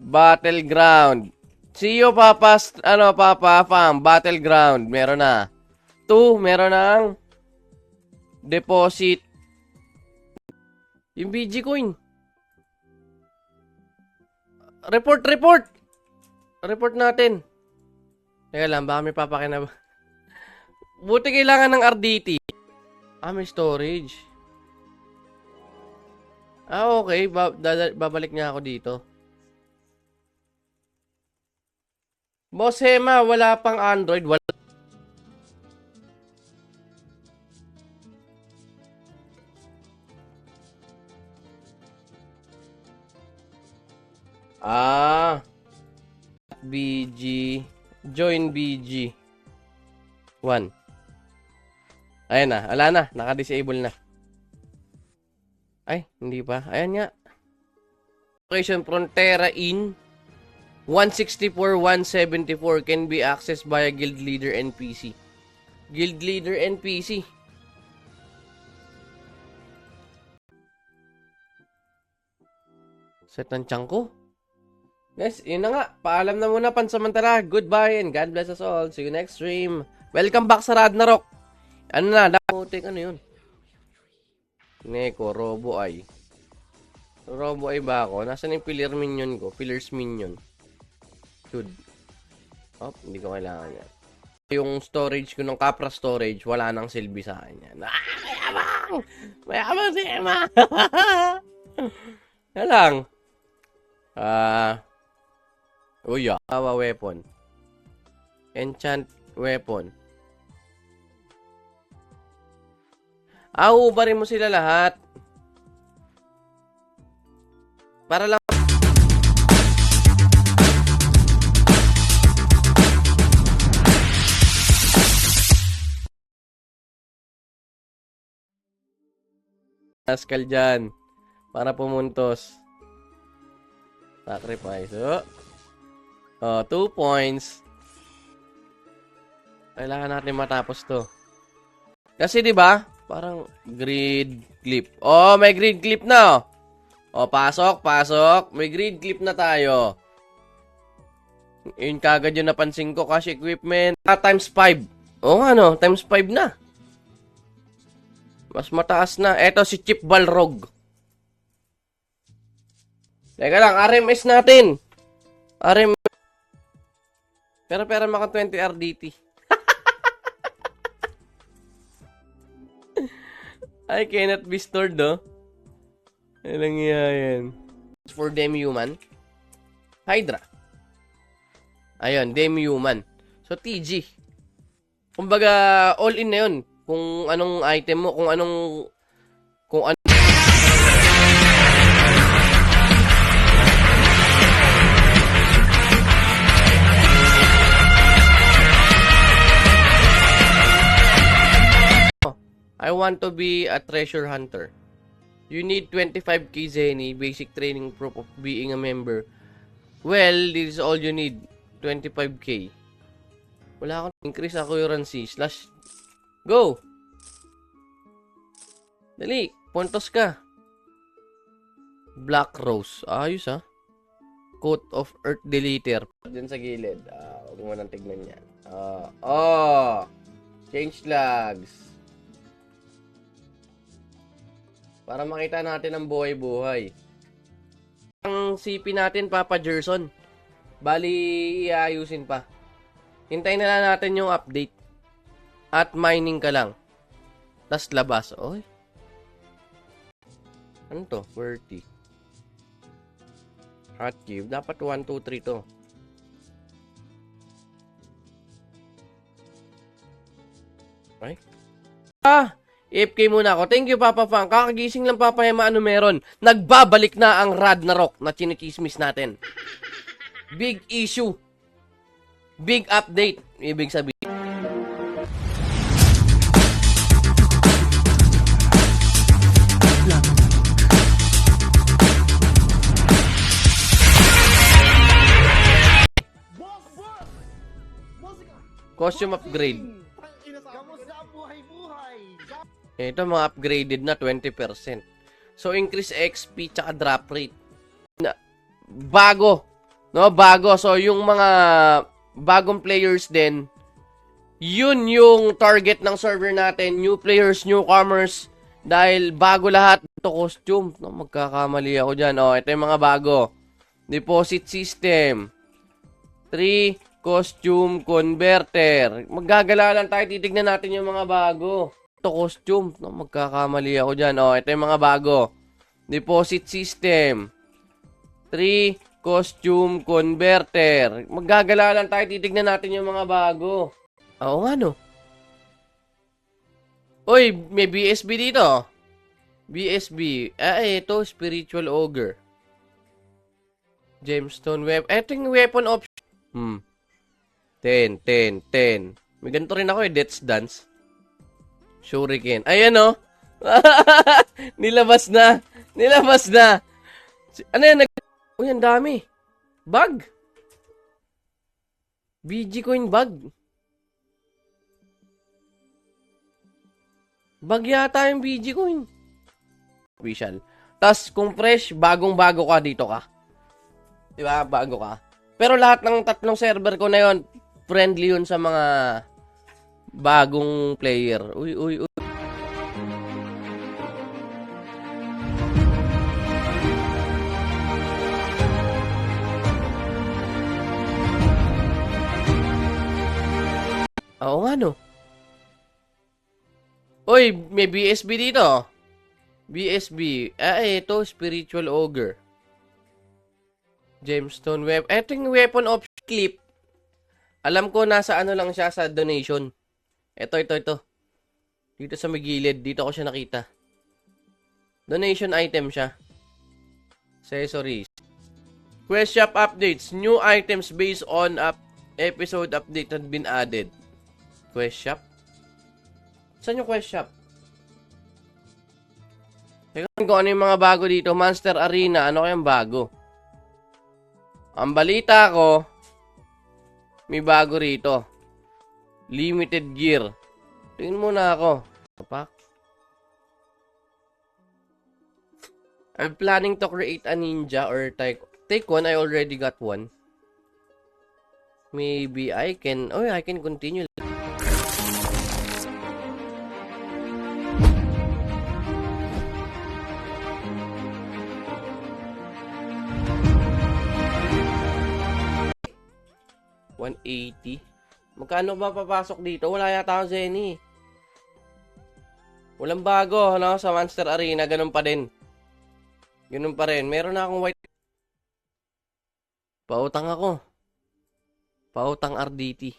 Battleground. See you, Papa, Papa Fam. Battleground. Meron na. 2, meron ng deposit. Yung BG coin. Report. Report natin. Teka lang, baka may papakina ba? Buti kailangan ng RDT. May storage. Okay. Babalik niya ako dito. Boss Hema, wala pang Android. Wala. BG. Join BG. 1. Ayan na. Wala na. Naka-disable na. Ay, hindi pa. Ayan nga. Location Frontera in 164-174 can be accessed via Guild Leader NPC. Guild Leader NPC. Set ng tiyan ko. Guys, yun na nga. Paalam na muna pansamantala. Goodbye and God bless us all. See you next stream. Welcome back sa Ragnarok. Ano na? Ano yun? Neko, Robo Eye. Robo Eye ba ako? Nasaan yung Pillar Minion ko? Pillars Minion. Dude. Hindi ko kailangan yan. Yung storage ko ng Capra storage, wala nang silbi sa akin yan. Mayabang! Mayabang si Emma! Yan lang. Awa weapon. Enchant weapon. Ubarin mo sila lahat. Para lang Pascal dyan. Para pumuntos. Sacrifice. 2 points. Kailangan natin matapos to. Kasi 'di ba? Parang grid clip. May grid clip na. Pasok. May grid clip na tayo. Yun kagad yung napansin ko. Cash equipment. Times 5. Times 5 na. Mas mataas na. Eto si Chip Balrog. Teka lang, RMS natin. RMS. Pero maka 20 RDT. I cannot be stored, Ilang yan. For Demi-Human. Hydra. Ayun, Demi-Human. So, TG. Kumbaga, all in na yun. Kung anong item mo, kung ano. I want to be a treasure hunter. You need 25k Zenny, basic training proof of being a member. Well, this is all you need. 25k. Wala akong increase accuracy. Go! Dali, puntos ka. Black Rose. Ayos Coat of Earth Deleter. Diyan sa gilid. Huwag mo nang tignan yan. Change logs. Para makita natin ang buhay-buhay. Ang CP natin, Papa Gerson. Bali, iayusin pa. Hintayin na lang natin yung update. At mining ka lang. Tas labas. Ano to? 30. Hot cube. Dapat 1, 2, 3 to. Ay? AFK muna ako. Thank you, Papa Fang. Kakagising lang, Papa Hema. Ano meron? Nagbabalik na ang Ragnarok na chinikismis natin. Big issue. Big update. Ibig sabihin. Costume upgrade. Ito mga upgraded na 20%. So increase XP tsaka drop rate. Bago. No, bago. So, yung mga bagong players din, yun yung target ng server natin. New players, newcomers. Dahil bago lahat. Ito, costume. No, magkakamali ako dyan. Oh, ito yung mga bago. Deposit system. 3, costume converter. Maggagala lang tayo. Titignan natin yung mga bago. Ito, costume. No, magkakamali ako dyan. Oh, ito yung mga bago. Deposit system. 3, costume converter. Maggagala lang tayo. Titignan natin yung mga bago. Oo nga, no? Uy, may BSB dito. BSB. Ito, Spiritual Ogre. Gemstone Weapon. Ito yung weapon option. 10. May ganito rin ako Death's Dance. Shuriken. Ayan, no? Nilabas na. Ano yan? Uy, ang dami. Bag. BG coin bag. Bag yata yung BG coin. Official. Tas kung fresh, bagong-bago ka, dito ka. Diba? Bago ka. Pero lahat ng tatlong server ko na yon, friendly yun sa mga bagong player. Uy. Oo nga, no? Uy, may BSB dito. BSB. Ito, Spiritual Ogre. Gemstone Weapon. Ito yung weapon option clip. Alam ko nasa ano lang siya sa donation. Ito. Dito sa may gilid. Dito ko siya nakita. Donation item siya. Accessories. Quest shop updates. New items based on episode update had been added. Quest shop? Saan yung quest shop? Tingnan ko ano yung mga bago dito. Monster Arena. Ano kayang bago? Ang balita ko, may bago rito. Limited gear. Tingin muna ako. Pack. I'm planning to create a ninja or take one. I already got one. Maybe I can continue. $180. Magkano ba papasok dito? Wala yata akong Zenny. Walang bago, no? Sa Monster Arena, ganun pa din. Ganun pa rin. Meron na akong white. Pautang ako. Pautang RDT.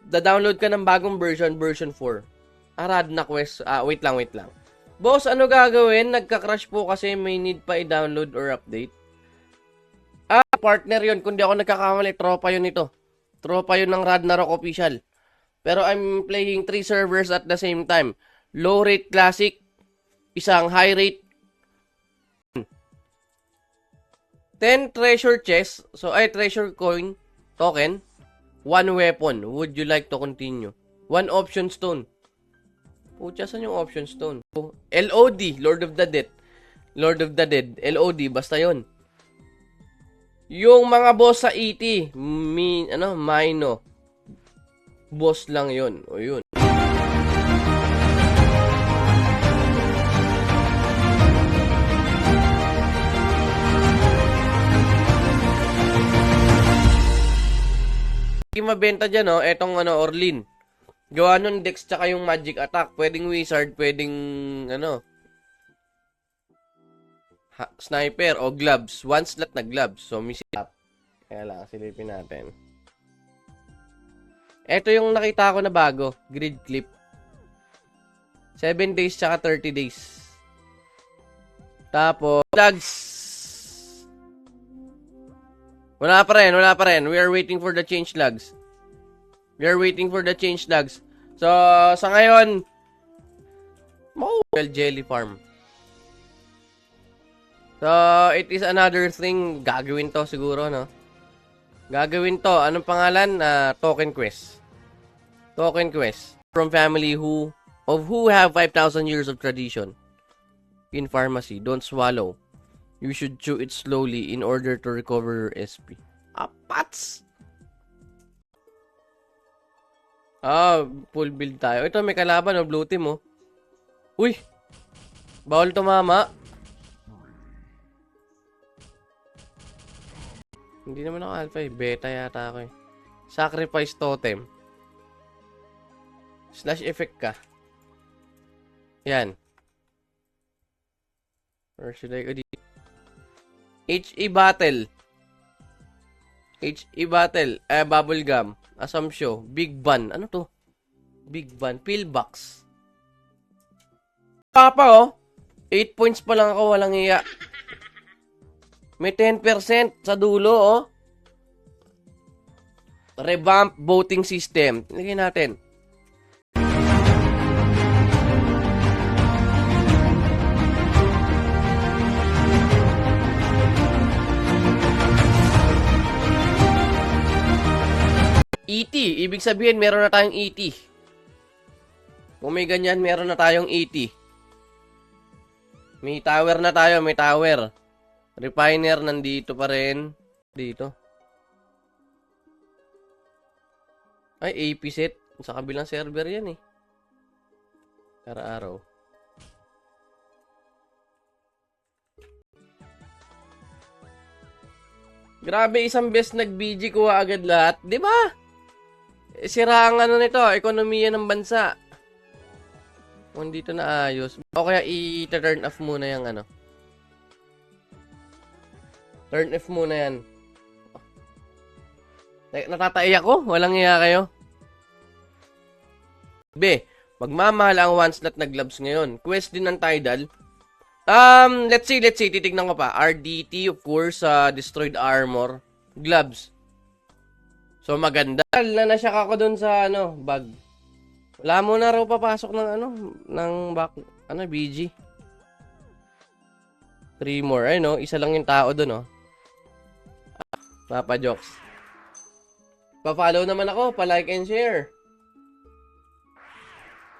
Da-download ka ng bagong version 4. Arad na quest. Wait lang. Boss, ano gagawin? Nagka-crash po kasi may need pa i-download or update. Partner yun. Kung di ako nagkakamali, tropa yun ito. Tropa yun ng Ragnarok official. Pero I'm playing 3 servers at the same time. Low rate classic, isang high rate. 10 treasure chest, treasure coin, token, 1 weapon. Would you like to continue? 1 option stone. Pucha, saan yung option stone? LOD, Lord of the Dead. LOD, basta yon. Yung mga boss sa ET, Mino. Boss lang yon. O yun. Mabenta dyan, no? Etong Orlin. Gawa nun Dex tsaka yung magic attack. Pwedeng wizard, pwedeng sniper o gloves. 1 slot na gloves. So, misilap. Kaya lang, silipin natin. Ito yung nakita ko na bago. Grid clip. 7 days tsaka 30 days. Tapos, slugs. Wala pa rin. We are waiting for the change slugs. So, sa ngayon, jelly farm. So, it is another thing. Gagawin to siguro, no? Anong pangalan? Token quest. From family who of who have 5,000 years of tradition in pharmacy. Don't swallow. You should chew it slowly in order to recover your SP. Apats! Full build tayo. Ito, may kalaban, blue team, Uy! Bawal tumama. Hindi naman ako alpha, beta yata ako, Sacrifice totem. Slash effect ka. Yan. Or should I go dito? HE battle. HE battle. Bubblegum. Assumption. Big Ban. Ano to? Big Ban. Pillbox. Papa, 8 points pa lang ako. Walang iya. May 10% sa dulo, Revamp voting system. Tingnan natin. ET. Ibig sabihin, meron na tayong ET. Kung may ganyan, meron na tayong ET. May tower na tayo. May tower. Refiner, nandito pa rin. Dito. Ay, AP set. Sa kabilang server yan, Araw-araw. Grabe, isang best nag-BG kuha agad lahat. Di ba? Sira ang nito, ekonomiya ng bansa. Kung dito na ayos. O kaya i-turn off muna yung Turn off muna yan. Natatai ako? Walang iya kayo? B. Magmamahal ang one slot na gloves ngayon. Quest din ng Tidal. Let's see. Titignan ko pa. RDT, of course, destroyed armor. Gloves. So, maganda. Nasyak ako dun sa, bag. Wala mo na raw papasok ng, ng back, BG. 3 more. Ay, isa lang yung tao dun, Papa Jokes. Pa-follow naman ako, pa-like and share.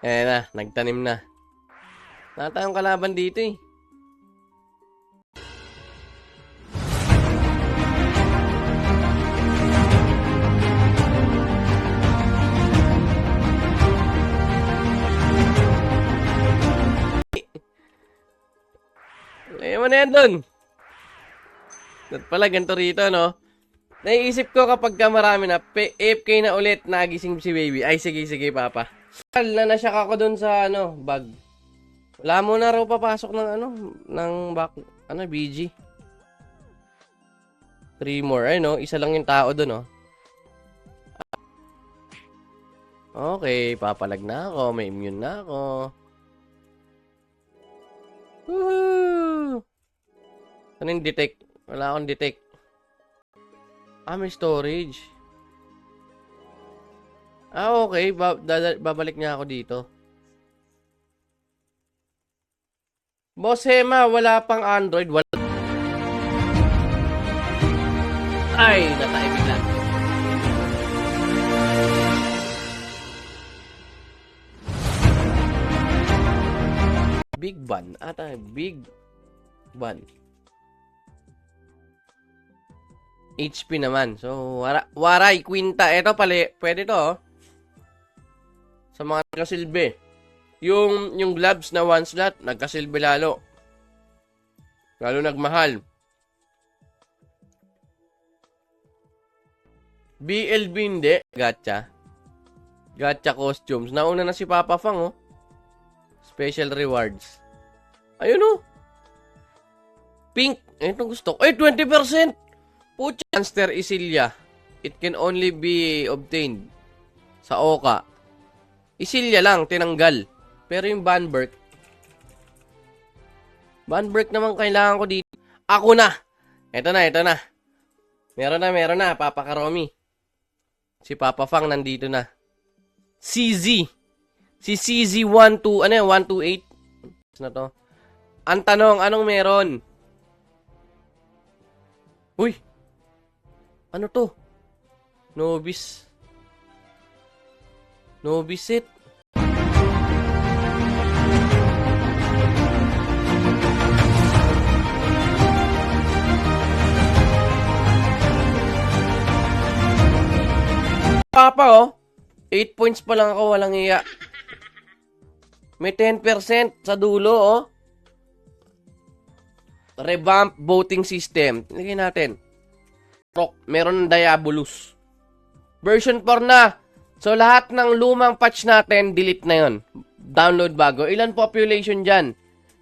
Na, nagtanim na. Wala tayong kalaban dito, Ayaw mo na yan dun. At pala, ganito rito, Naiisip ko kapag marami na, AFK na ulit, nagising si baby. Ay, sige, papa. Nasyak ako dun sa, bag. Wala mo na raw papasok ng, ng back, BG. 3 more. Ay, isa lang yung tao dun, Okay, papalag na ako. May immune na ako. Woohoo! Ano yung detect? Wala akong detect. May storage. Okay. Babalik niya ako dito. Boss Hema, wala pang Android. Wala. Ay, natay bigla. Big Ban. Big Ban. HP naman. So, Waray, Quinta. Ito pala, pwede to, Sa mga nagkasilbi. Yung gloves na one slot, nagkasilbi lalo. Lalo nagmahal. BLB hindi. Gacha. Gacha costumes. Nauna na si Papa Fang, Special rewards. Ayun, Pink. Ito gusto ko. 20%! Pucha. Monster Isilia. It can only be obtained sa Oka. Isilia lang, tinanggal. Pero yung Banberg naman kailangan ko dito. Ako na! Ito na. Meron na, Papa Karomi. Si Papa Fang nandito na. CZ. Si CZ12, 128. Na to. Ang tanong, anong meron? Uy! Ano to? Novice set. baba pa, oh. 8 points pa lang ako, walang iya. May 10% sa dulo, oh. Revamp voting system. Tingnan natin. Meron ng Diabolus. Version 4 na. So, lahat ng lumang patch natin, delete na yon. Download bago. Ilan population dyan?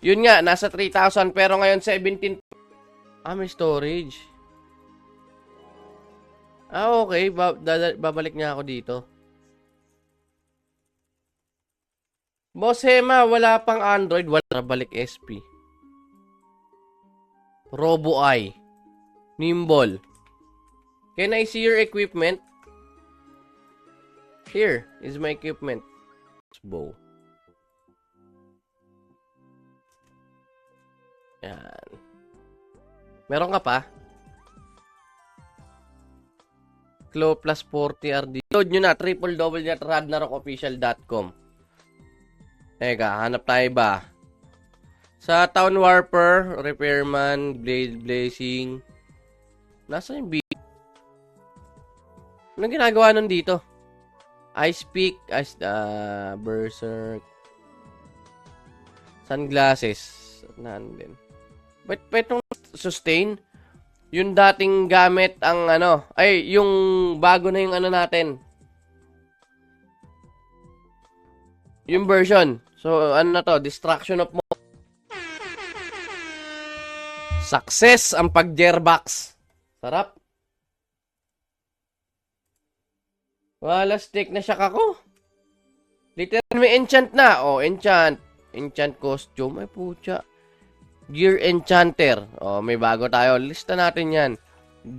Yun nga, nasa 3,000. Pero ngayon, 17. May storage. Okay. Babalik niya ako dito. Boss Hema, wala pang Android. Wala. Balik SP. RoboEye. Nimble. Can I see your equipment? Here is my equipment. Bow. Yan. Meron ka pa? Clo plus 40 RD. Load nyo na. www.radnarokofficial.com. Teka, hanap tayo ba? Sa Town Warper, Repairman, Blade Blazing. Nasa yung B? Anong ginagawa nun dito? Ice Peak, Berserk. Sunglasses. Nandun. But itong sustain, yung dating gamit ang yung bago na yung natin. Yung version. So, na to? Destruction of Mode. Success ang pag-gearbox. Sarap. Wala, stick na siya kako. Literal may enchant na. Enchant. Enchant costume. Ay, pucha. Gear Enchanter. May bago tayo. Lista natin yan.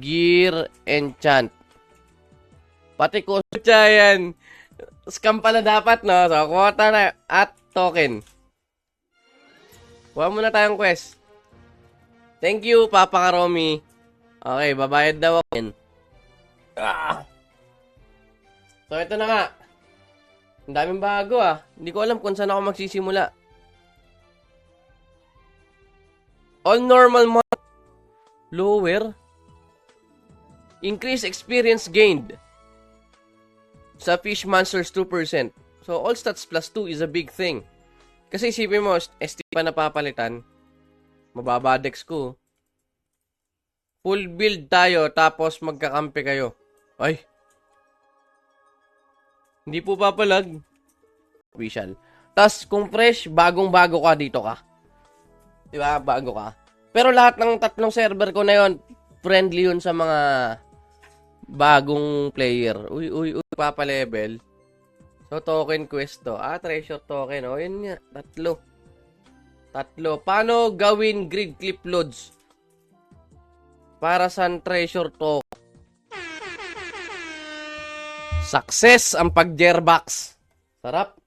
Gear Enchant. Pati costume yan. Scam pala dapat, no? So, quota na at token. Kuha muna tayong quest. Thank you, Papa Karomi. Okay, babayad daw ako. So, ito na nga. Ang daming bago, Hindi ko alam kung saan ako magsisimula. All normal mode. Lower. Increase experience gained. Sa Fish Monsters 2%. So, all stats plus 2 is a big thing. Kasi isipin mo, ST pa napapalitan. Mababa dex ko. Full build tayo, tapos magkakampi kayo. Ay. Hindi po papalag. Official. Tas, kung fresh, bagong-bago ka, dito ka. Diba? Bago ka. Pero lahat ng tatlong server ko na yon, friendly yun sa mga bagong player. Uy, papalevel. So, token quest to. Treasure token. Yun nga. Tatlo. Paano gawin grid clip loads? Para sa treasure token. Success ang pag-gearbox. Sarap.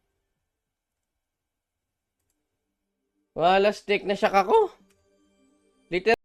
Wala, stick na siya kako. Literal.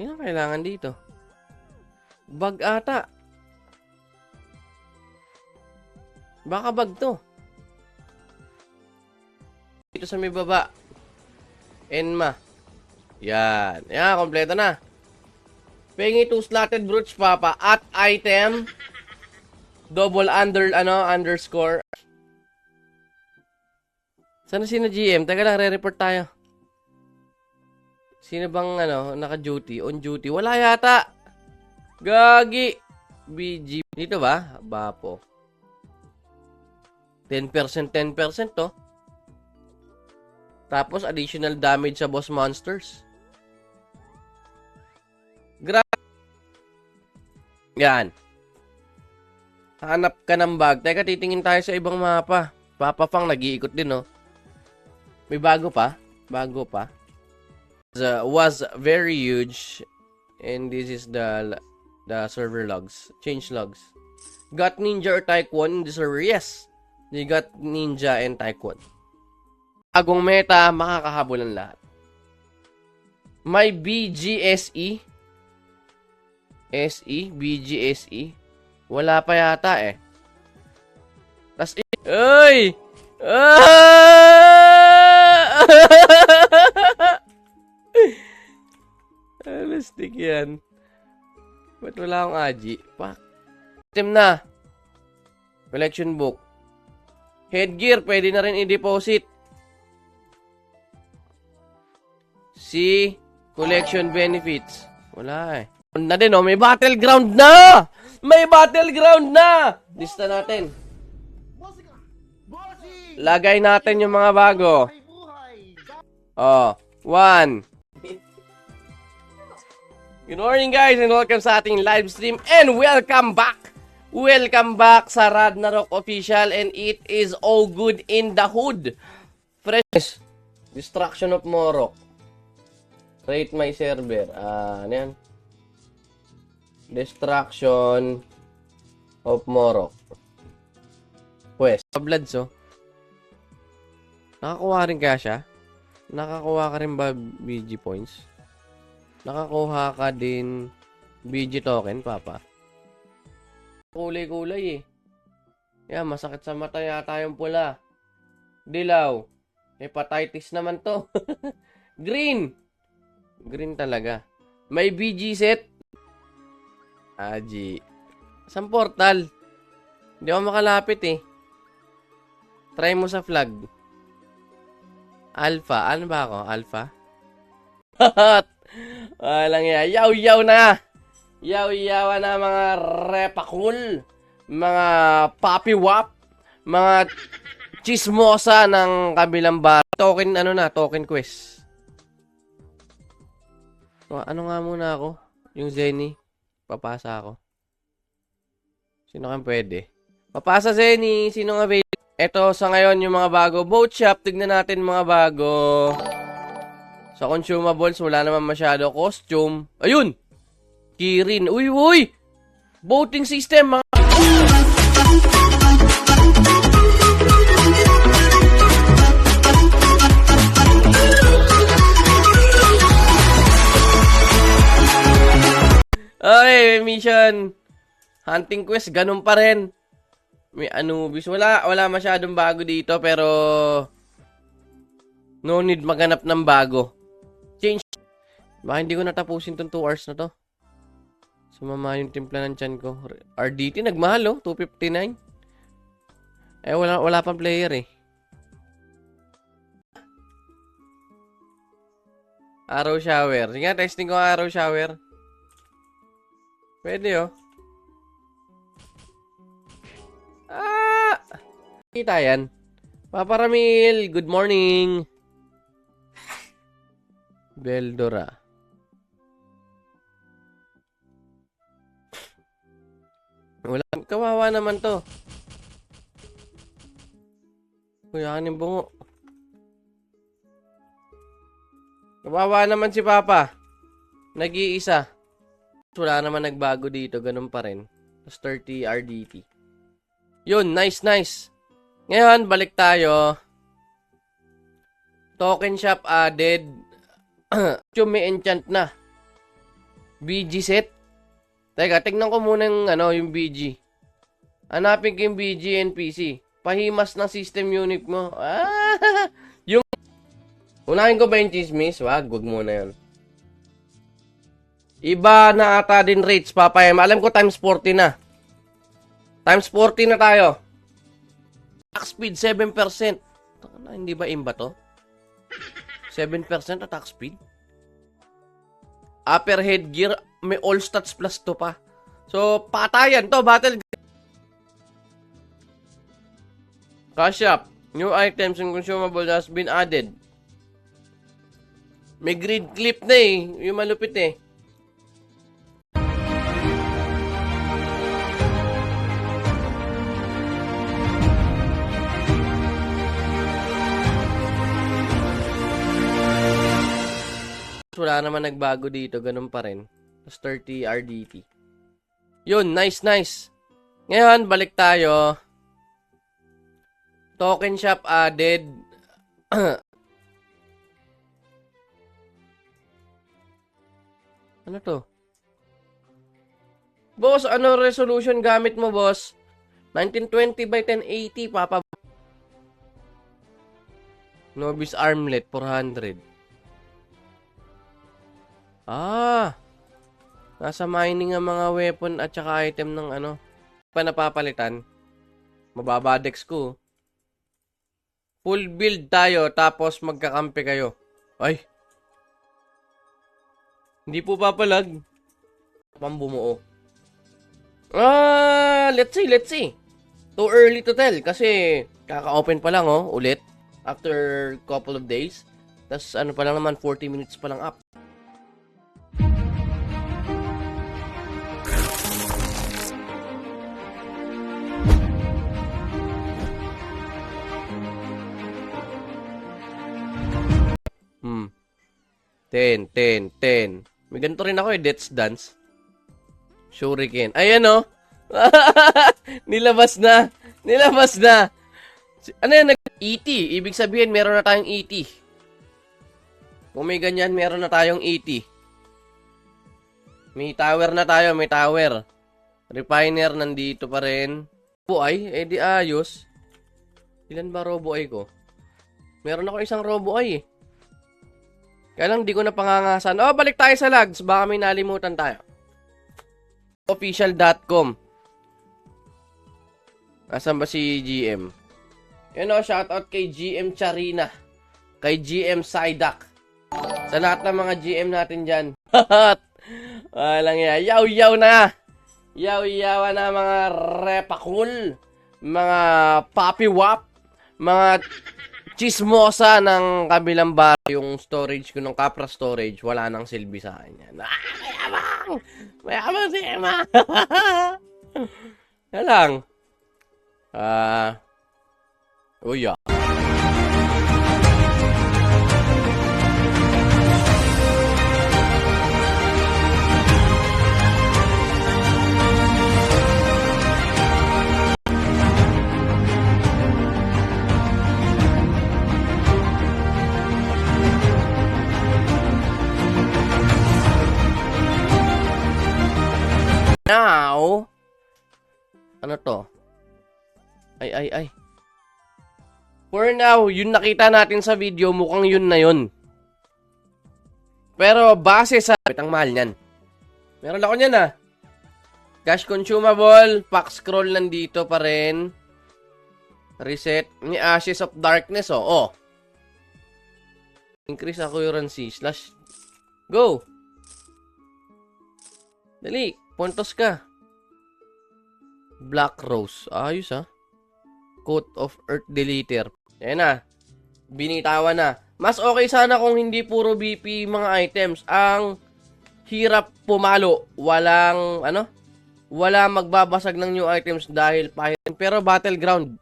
Ano kailangan dito? Bag ata. Baka bag to. Dito sa may baba. Enma. Yan. Yan, kompleto na. Pengi 2 slotted brooch, Papa. At item. Double underscore. Sana sino GM? Teka lang, re-report tayo. Sino bang naka-duty? On duty? Wala yata. Gagi. BG. Dito ba? Bapo. 10% to. Tapos additional damage sa boss monsters. Yan. Hanap ka ng bag. Teka, titingin tayo sa ibang mapa. Papa Fang, nag-iikot din, May bago pa? Bago pa? was very huge. And this is the server logs. Change logs. Got Ninja or Taekwon in the server? Yes. They got Ninja and Taekwon. Agong meta, makakahabulan lahat. May BGSE. BGSE. Wala pa yata eh. Tas Uy! Alastik yan. Ba't wala akong Aji? Pak. Item na. Collection book. Headgear, pwede na rin i-deposit. Si collection benefits. Wala eh. Na din oh, may battleground na! May battleground na! Lista natin. Lagay natin yung mga bago. Oh, 1. Good morning guys and welcome sa ating live stream and welcome back! Welcome back sa Ragnarok Official and it is all good in the hood. Fresh. Destruction of Morok. Rate my server. Ano yan? Destruction of Morok. Quest. Bloods oh. Nakakuha rin kaya siya? Nakakuha ka rin ba BG points? Nakakuha ka din BG token, Papa? Kulay-kulay eh. Yeah, masakit sa mata yata yung pula. Dilaw. Hepatitis naman to. Green. Green talaga. May BG set. Aji. Isang portal. Hindi ako makalapit eh. Try mo sa flag. Alpha. Ano ba ako? Alpha? Walang yan. Yaw-yaw na. Yaw-yawa na mga repakul. Mga papi-wap. Mga chismosa ng kabilang bar. Token, ano na? Token quest. Ano nga muna ako? Yung Zenny. Papasa ako. Sino kang pwede? Papasa Zenny. Sino nga available? Ito sa ngayon yung mga bago. Boat shop. Tignan natin mga bago. Sa consumables, wala naman masyado. Costume. Ayun! Kirin. Uy, uy! Boating system, mga... Okay, mission. Hunting quest, ganun pa rin. May Anubis. Wala masyadong bago dito, pero... No need maghanap ng bago. Change. Baka hindi ko natapusin tong 2 hours na to. Sumama yung timpla ng chan ko. RDT, nagmahal oh. 259. Eh, wala pang player eh. Arrow shower. Sige nga, testing ko arrow shower. Pwede oh. Kita yan. Papa Ramil, good morning. Beldora. Wala. Kawawa naman to. Kuya, kanin bungo. Kawawa naman si Papa. Nag-iisa. Wala naman nagbago dito. Ganun pa rin. Plus 30 RDT. Yun, nice. Ngayon, balik tayo. Token shop added. Yung may enchant na. BG set. Teka, tignan ko muna yung BG. Hanapin ko yung BG NPC. Pahimas ng system unit mo. Yung... Unahin ko ba yung chismis? Wag muna yun. Iba na ata din rates, Papa M. Alam ko times 40 na. Times 40 na tayo. Attack speed, 7%. Hindi ba imba to? 7% attack speed? Upper headgear, may all stats plus to pa. So, patayan to, battle. Cash up. New items and consumable has been added. May grid clip na eh. Yung malupit eh. wala naman nagbago dito. Ganun pa rin. Tapos 30 RDT. Yun, nice, nice. Ngayon, balik tayo. Token shop added. Ano to? Boss, ano resolution gamit mo, boss? 1920 by 1080, papa. Novice armlet, 400. Ah! Nasa mining ang mga weapon at saka item ng ano. Pa napapalitan. Mababa dex ko. Full build tayo, tapos magkakampi kayo. Ay! Hindi po papalag. Pambumuo. Let's see, let's see. Too early to tell kasi kaka-open pa lang ulit after couple of days. Tas ano pa lang naman 40 minutes pa lang up. Hmm. 10. May ganito rin ako Death's Dance. Shuriken. Ayan Nilabas na. Ano yan? ET. Ibig sabihin, meron na tayong ET. Kung may ganyan, meron na tayong ET. May tower na tayo, may tower. Refiner, nandito pa rin. Robo-eye? Di ayos. Ilan ba robo-eye ko? Meron ako isang robo-eye Kaya lang, di ko na pangangasan. Balik tayo sa lags. Baka may nalimutan tayo. Official.com. Asan ba si GM? Shoutout kay GM Charina. Kay GM Sidak. Sa lahat ng mga GM natin dyan. Walang yan. Yaw-yaw na. Yaw-yaw na mga repakul. Mga papi-wap. Mga chismosa ng kabilang bar. Yung storage ko ng Capra storage, wala nang silbi sa akin yan. Mayabang! Mayabang si Emma! Yan lang. Yeah. Now, ano to? Ay. For now, yun nakita natin sa video, mukhang yun na yun. Pero base sa ang mahal niyan. Meron ako niyan Cash consumable, pack scroll nandito pa rin. Reset ni Ashes of Darkness Increase accuracy / Go. Dali, puntos ka. Black Rose. Ayos Coat of Earth Deleter. Ayan na. Binitawan na. Mas okay sana kung hindi puro BP mga items. Ang hirap pumalo. Walang wala magbabasag ng new items dahil pahirin. Pero Battleground.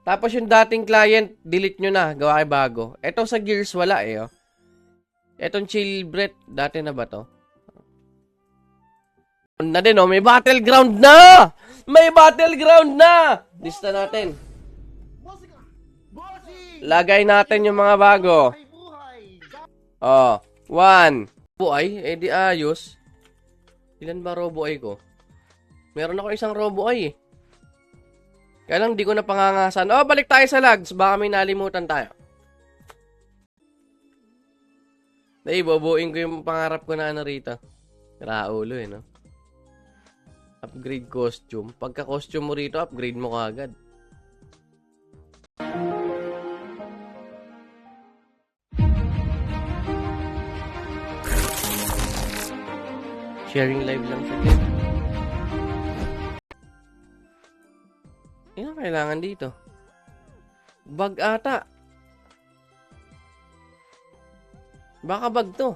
Tapos yung dating client, delete nyo na. Gawa kayo bago. Ito sa Gears wala Etong Chill Breath, dati na ba to? Na din may Battleground na! May Battleground na! Lista natin. Lagay natin yung mga bago. 1. Robo-eye? Di ayos. Ilan ba robo-eye ko? Meron ako isang robo-eye Kaya lang, di ko na pangangasan. Balik tayo sa lags. Baka may nalimutan tayo. Bobuin ko yung pangarap ko na rito. Raulo Upgrade costume. Pagka costume mo rito, upgrade mo kaagad. Sharing live lang sa clip. Yan ang kailangan dito. Bag ata. Baka bag to.